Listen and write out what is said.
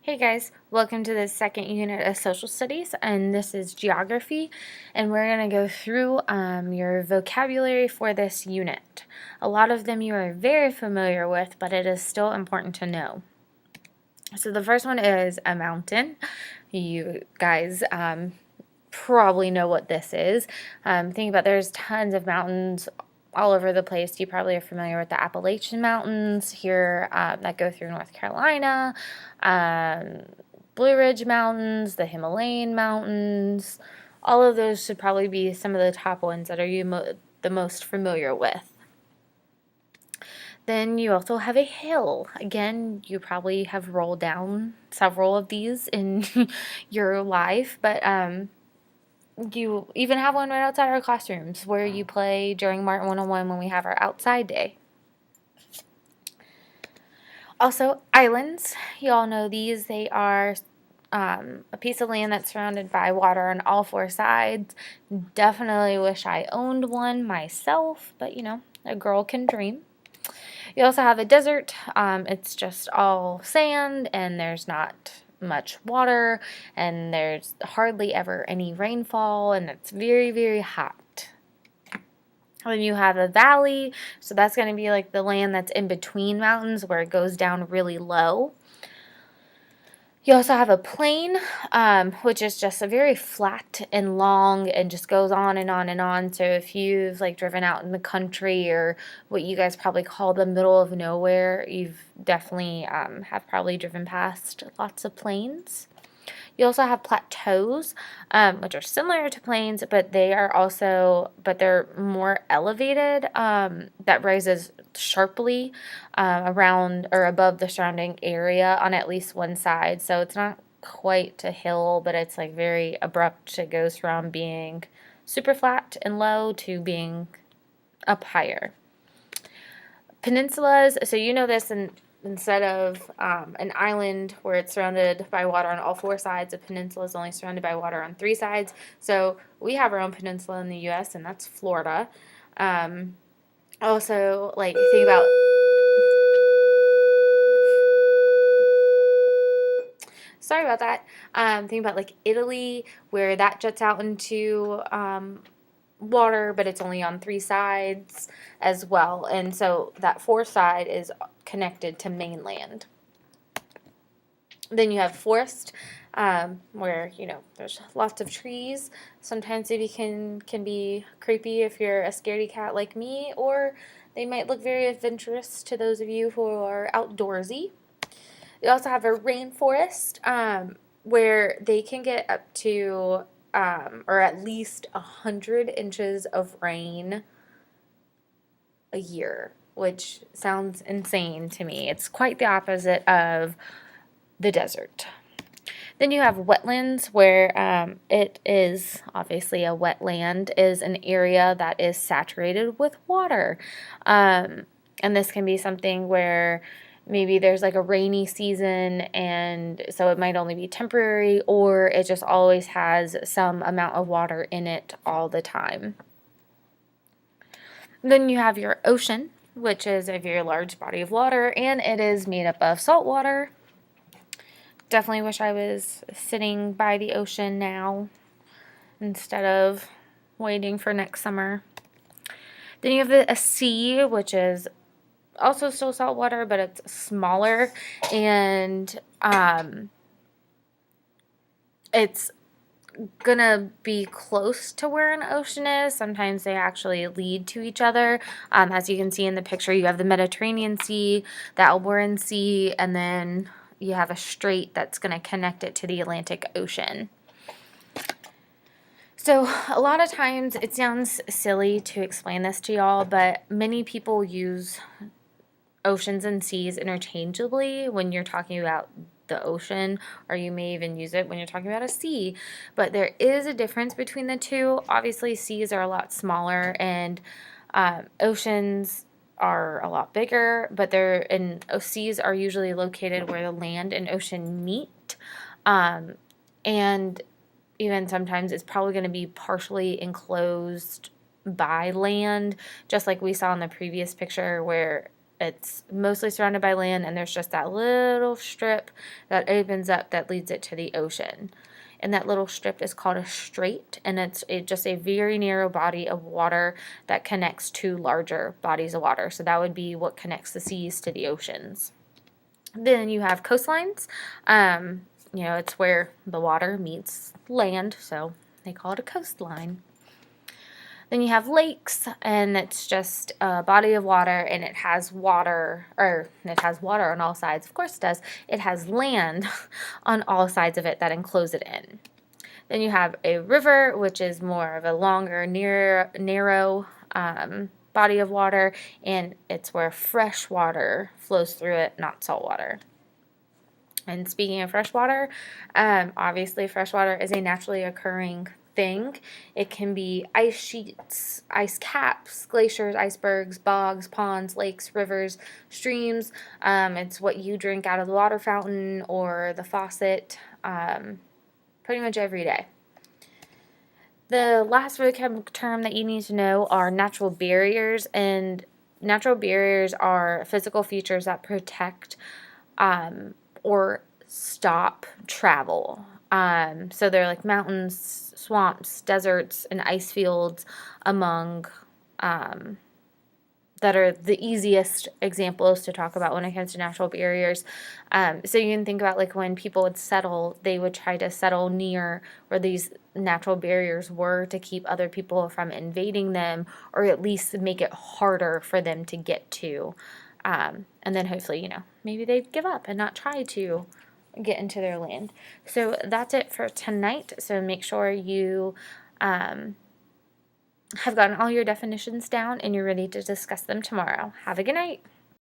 Hey guys, welcome to the second unit of social studies, and this is geography, and we're going to go through your vocabulary for this unit. A lot of them you are very familiar with, but it is still important to know. So the first one is a mountain. You guys probably know what this is. Think about there's tons of mountains all over the place. You probably are familiar with the Appalachian Mountains here that go through North Carolina, Blue Ridge Mountains, the Himalayan Mountains. All of those should probably be some of the top ones that are the most familiar with. Then you also have a hill. Again, you probably have rolled down several of these in your life, but you even have one right outside our classrooms where you play during Martin 101 when we have our outside day. Also, islands. You all know these. They are a piece of land that's surrounded by water on all four sides. Definitely wish I owned one myself, but a girl can dream. You also have a desert. It's just all sand, and there's not much water, and there's hardly ever any rainfall, and it's very, very hot. Then you have a valley, so that's going to be like the land that's in between mountains where it goes down really low. You also have a plain, which is just a very flat and long and just goes on and on and on. So if you've driven out in the country or what you guys probably call the middle of nowhere, you've definitely have probably driven past lots of plains. You also have plateaus, which are similar to plains, but they're more elevated. That rises sharply around or above the surrounding area on at least one side. So it's not quite a hill, but it's very abrupt. It goes from being super flat and low to being up higher. Peninsulas, so you know this, and instead of an island where it's surrounded by water on all four sides, a peninsula is only surrounded by water on three sides. So we have our own peninsula in the U.S., and that's Florida. Also, think about... Sorry about that. Think about Italy, where that juts out into water, but it's only on three sides as well. And so that fourth side is connected to mainland. Then you have forest, where there's lots of trees. Sometimes they can be creepy if you're a scaredy cat like me, or they might look very adventurous to those of you who are outdoorsy. You also have a rainforest, where they can get up to or at least 100 inches of rain a year, which sounds insane to me. It's quite the opposite of the desert. Then you have wetlands, where it is obviously a wetland, is an area that is saturated with water. And this can be something where maybe there's a rainy season, and so it might only be temporary, or it just always has some amount of water in it all the time. Then you have your ocean, which is a very large body of water, and it is made up of salt water. Definitely wish I was sitting by the ocean now instead of waiting for next summer. Then you have a sea, which is also still salt water, but it's smaller, and it's gonna be close to where an ocean is. Sometimes they actually lead to each other. As you can see in the picture, you have the Mediterranean Sea, the Alboran Sea, and then you have a strait that's going to connect it to the Atlantic Ocean. So a lot of times it sounds silly to explain this to y'all, but many people use oceans and seas interchangeably when you're talking about the ocean, or you may even use it when you're talking about a sea. But there is a difference between the two. Obviously, seas are a lot smaller, and oceans are a lot bigger, but seas are usually located where the land and ocean meet. And even sometimes it's probably going to be partially enclosed by land, just like we saw in the previous picture where It's mostly surrounded by land, and there's just that little strip that opens up that leads it to the ocean. And that little strip is called a strait, and it's just a very narrow body of water that connects two larger bodies of water. So that would be what connects the seas to the oceans. Then you have coastlines. It's where the water meets land, so they call it a coastline. Then you have lakes, and it's just a body of water, and it has water on all sides. Of course it does. It has land on all sides of it that enclose it in. Then you have a river, which is more of a longer, narrow body of water, and it's where fresh water flows through it, not salt water. And speaking of fresh water, obviously fresh water is a naturally occurring thing. It can be ice sheets, ice caps, glaciers, icebergs, bogs, ponds, lakes, rivers, streams. It's what you drink out of the water fountain or the faucet pretty much every day. The last vocab term that you need to know are natural barriers, and natural barriers are physical features that protect or stop travel. So they're like mountains, swamps, deserts, and ice fields among that are the easiest examples to talk about when it comes to natural barriers. So you can think about like when people would settle, they would try to settle near where these natural barriers were to keep other people from invading them, or at least make it harder for them to get to. And then hopefully, maybe they'd give up and not try to get into their land. So that's it for tonight. So make sure you have gotten all your definitions down and you're ready to discuss them tomorrow. Have a good night.